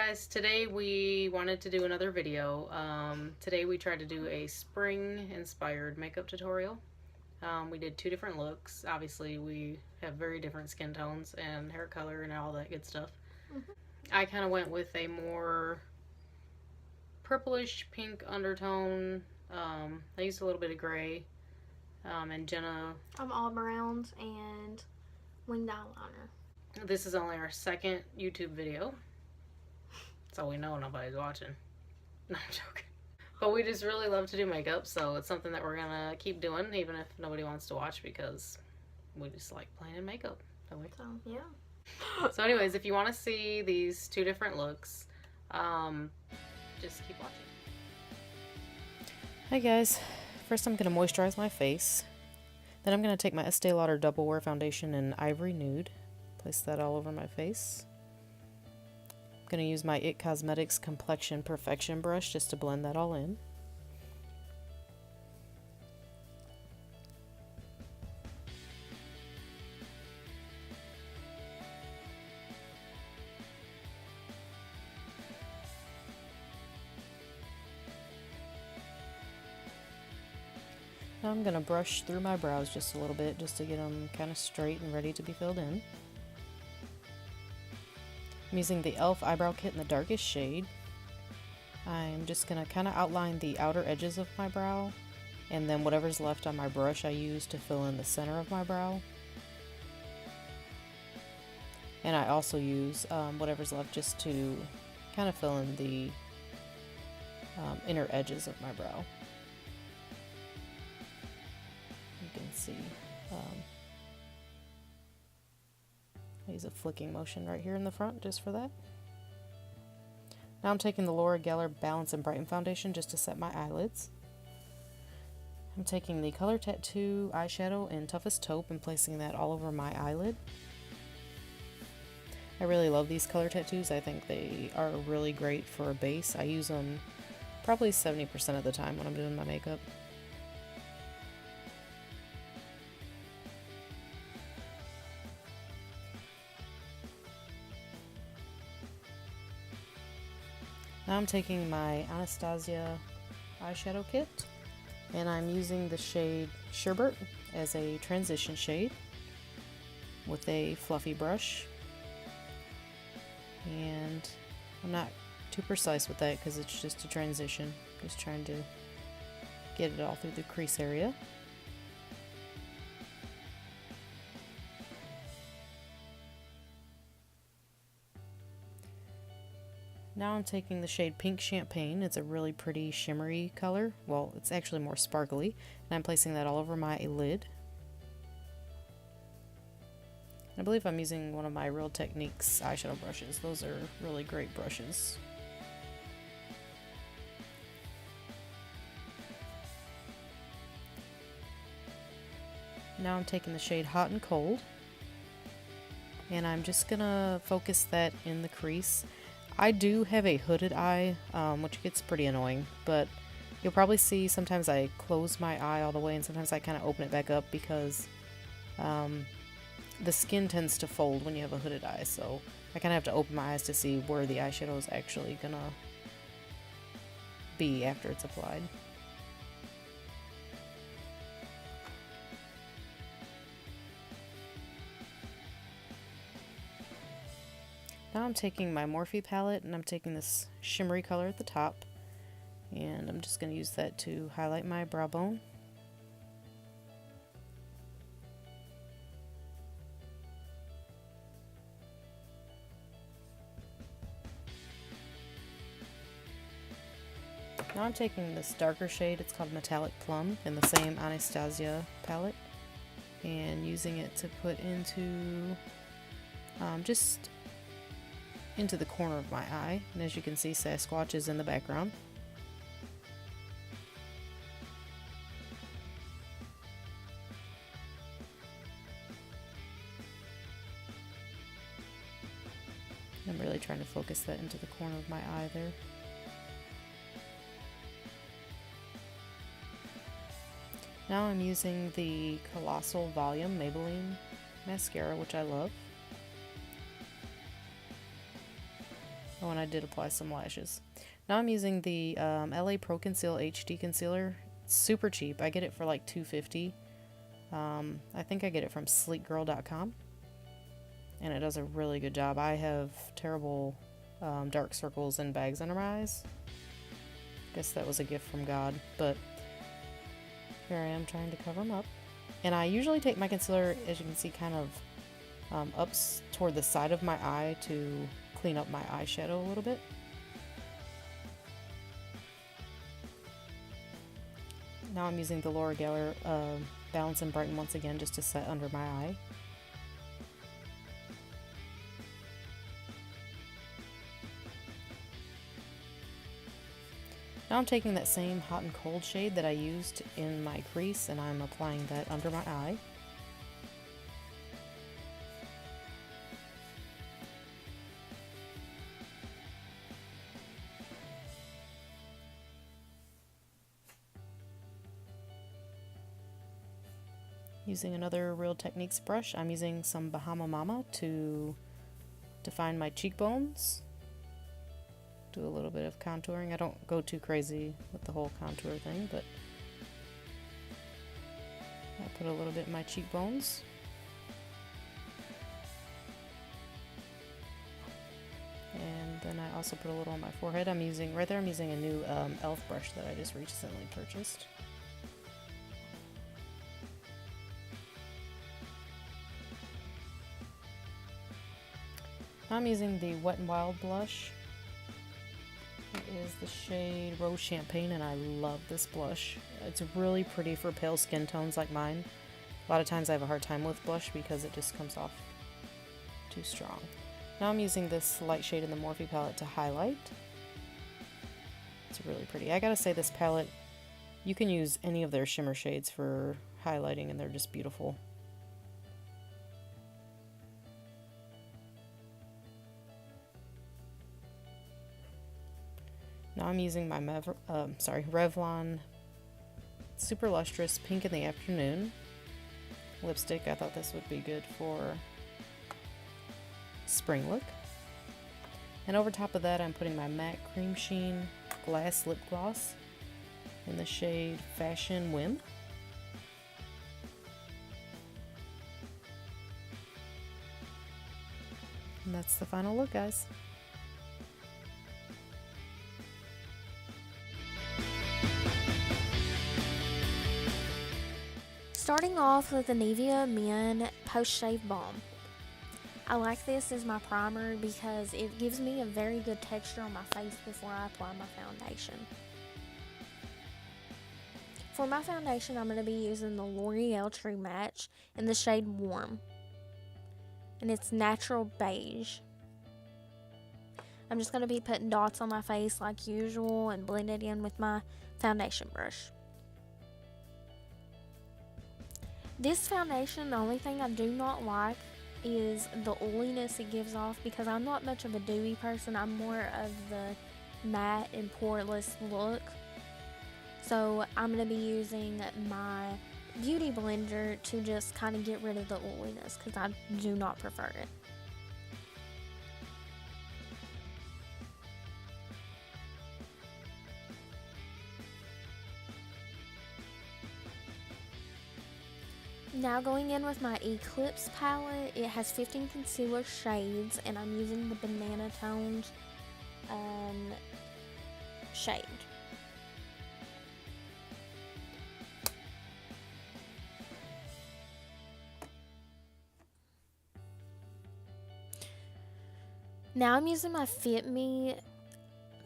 guys, today we wanted to do another video. Today we tried to do a spring inspired makeup tutorial. We did two different looks. Obviously we have very different skin tones and hair color and all that good stuff. I kind of went with a more purplish pink undertone. I used a little bit of gray. And Jenna... I'm all browns and winged eyeliner. This is only our second YouTube video. So we know nobody's watching. No, I'm joking. But we just really love to do makeup, so it's something that we're gonna keep doing, even if nobody wants to watch, because we just like playing in makeup, don't we? So, yeah. So anyways, if you want to see these two different looks, just keep watching. Hi guys. First I'm gonna moisturize my face. Then I'm gonna take my Estee Lauder Double Wear Foundation in Ivory Nude. Place that all over my face. I'm going to use my It Cosmetics Complexion Perfection brush just to blend that all in. Now I'm going to brush through my brows just a little bit just to get them kind of straight and ready to be filled in. I'm using the e.l.f. eyebrow kit in the darkest shade. I'm just going to kind of outline the outer edges of my brow, and then whatever's left on my brush I use to fill in the center of my brow. And I also use whatever's left just to kind of fill in the inner edges of my brow. You can see I use a flicking motion right here in the front just for that. Now I'm taking the L'Oreal Balance-n-Brighten foundation just to set my eyelids. I'm taking the Color Tattoo eyeshadow in Toughest Taupe and placing that all over my eyelid. I really love these color tattoos. I think they are really great for a base. I use them probably 70% of the time when I'm doing my makeup. Now I'm taking my Anastasia eyeshadow kit, and I'm using the shade Sherbet as a transition shade with a fluffy brush. And I'm not too precise with that because it's just a transition. Just trying to get it all through the crease area. Now I'm taking the shade Pink Champagne. It's a really pretty shimmery color. Well, it's actually more sparkly. And I'm placing that all over my lid. I believe I'm using one of my Real Techniques eyeshadow brushes. Those are really great brushes. Now I'm taking the shade Hot and Cold. And I'm just gonna focus that in the crease. I do have a hooded eye, which gets pretty annoying, but you'll probably see sometimes I close my eye all the way and sometimes I kind of open it back up because the skin tends to fold when you have a hooded eye, so I kind of have to open my eyes to see where the eyeshadow is actually gonna be after it's applied. Now I'm taking my Morphe palette and I'm taking this shimmery color at the top, and I'm just going to use that to highlight my brow bone. Now I'm taking this darker shade, it's called Metallic Plum, in the same Anastasia palette, and using it to put into just into the corner of my eye. And as you can see, Sasquatch is in the background. I'm really trying to focus that into the corner of my eye there. Now I'm using the Colossal Volume Maybelline mascara, which I love. Oh, and I did apply some lashes. Now I'm using the LA Pro Conceal HD Concealer. It's super cheap. I get it for like $2.50. I think I get it from sleekgirl.com. And it does a really good job. I have terrible dark circles and bags under my eyes. Guess that was a gift from God. But here I am trying to cover them up. And I usually take my concealer, as you can see, kind of up toward the side of my eye to clean up my eyeshadow a little bit. Now I'm using the L'Oreal balance-n-brighten once again just to set under my eye. Now I'm taking that same hot and cold shade that I used in my crease and I'm applying that under my eye. Using another Real Techniques brush, I'm using some Bahama Mama to define my cheekbones. Do a little bit of contouring. I don't go too crazy with the whole contour thing, but I put a little bit in my cheekbones. And then I also put a little on my forehead. I'm using a new e.l.f. brush that I just recently purchased. I'm using the Wet n Wild blush. It is the shade Rose Champagne, and I love this blush. It's really pretty for pale skin tones like mine. A lot of times I have a hard time with blush because it just comes off too strong. Now I'm using this light shade in the Morphe palette to highlight. It's really pretty. I gotta say, this palette, you can use any of their shimmer shades for highlighting and they're just beautiful. Now I'm using my Revlon Super Lustrous Pink in the Afternoon lipstick. I thought this would be good for spring look. And over top of that, I'm putting my matte cream sheen glass lip gloss in the shade Fashion Whim. And that's the final look, guys. Starting off with the Nivea Men Post Shave Balm. I like this as my primer because it gives me a very good texture on my face before I apply my foundation. For my foundation, I'm going to be using the L'Oreal True Match in the shade Warm. And it's natural beige. I'm just going to be putting dots on my face like usual and blend it in with my foundation brush. This foundation, the only thing I do not like is the oiliness it gives off because I'm not much of a dewy person. I'm more of the matte and poreless look. So I'm going to be using my beauty blender to just kind of get rid of the oiliness because I do not prefer it. Now going in with my Eclipse palette, it has 15 concealer shades and I'm using the Banana Toned shade. Now I'm using my Fit Me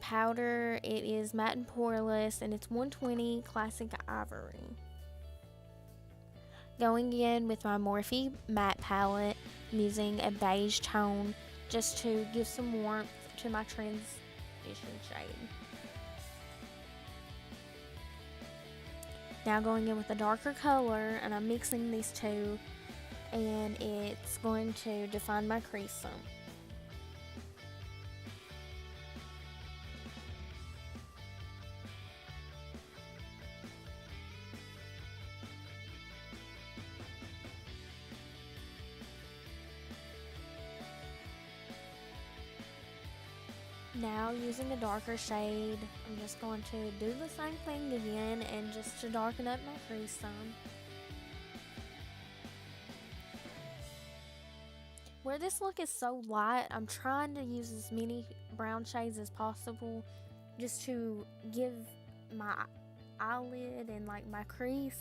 powder. It is matte and poreless and it's 120 Classic Ivory. Going in with my Morphe matte palette, I'm using a beige tone just to give some warmth to my transition shade. Now going in with a darker color, and I'm mixing these two, and it's going to define my crease some. Now using a darker shade, I'm just going to do the same thing again and just to darken up my crease some. Where this look is so light, I'm trying to use as many brown shades as possible just to give my eyelid and like my crease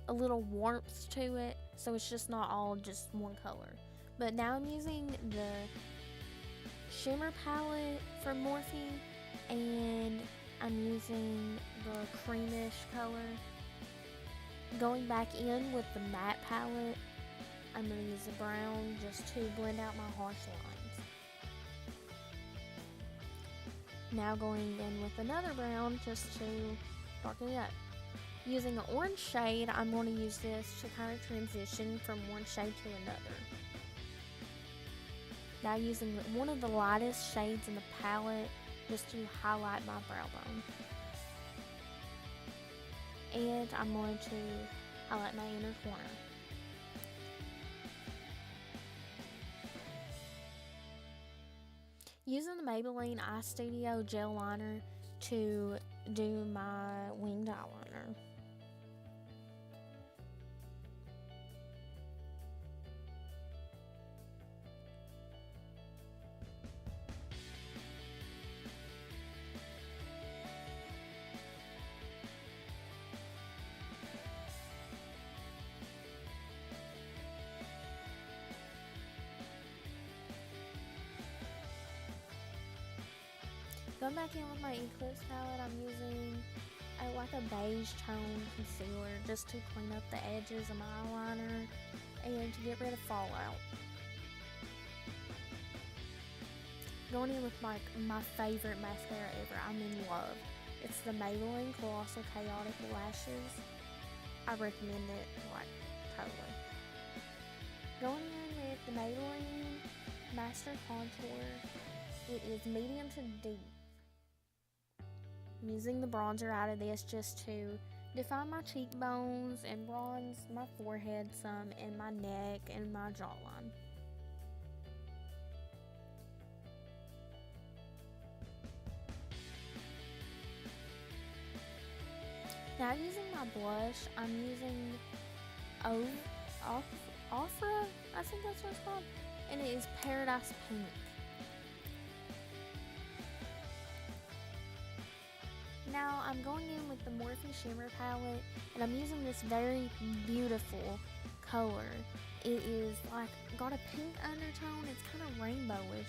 a little warmth to it, so it's just not all just one color. But now I'm using the shimmer palette from Morphe, and I'm using the creamish color. Going back in with the matte palette, I'm going to use the brown just to blend out my harsh lines. Now going in with another brown just to darken it up. Using an orange shade, I'm going to use this to kind of transition from one shade to another. Now using one of the lightest shades in the palette just to highlight my brow bone. And I'm going to highlight my inner corner. Using the Maybelline Eye Studio gel liner to do my winged eyeliner. Going back in with my Eclipse palette, I'm using like a beige tone concealer just to clean up the edges of my eyeliner and to get rid of fallout. Going in with my favorite mascara ever, I'm in love. It's the Maybelline Colossal Chaotic Lashes. I recommend it, like, totally. Going in with the Maybelline Master Contour. It is medium to deep. I'm using the bronzer out of this just to define my cheekbones and bronze my forehead some and my neck and my jawline. Now using my blush, I'm using ofra, I think that's what it's called, and it is Paradise Pink. Now I'm going in with the Morphe Shimmer palette, and I'm using this very beautiful color. It is like got a pink undertone, it's kind of rainbowish,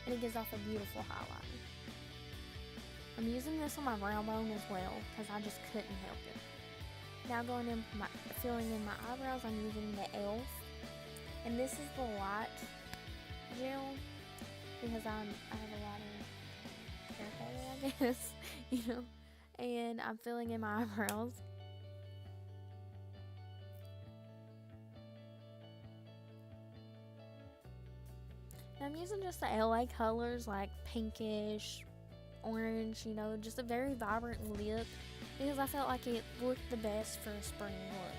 and it gives off a beautiful highlighter. I'm using this on my brow bone as well, because I just couldn't help it. Now going in, filling in my eyebrows, I'm using the e.l.f. And this is the light gel, because I have a lot of hair color, I guess, you know. And I'm filling in my eyebrows. And I'm using just the LA colors like pinkish, orange, you know, just a very vibrant lip because I felt like it looked the best for a spring look.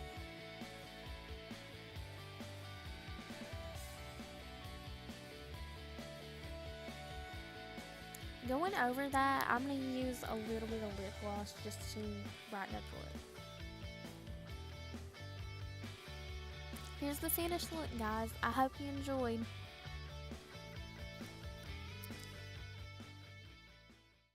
Going over that, I'm going to use a little bit of lip gloss just to brighten up the lip. Here's the finished look, guys. I hope you enjoyed.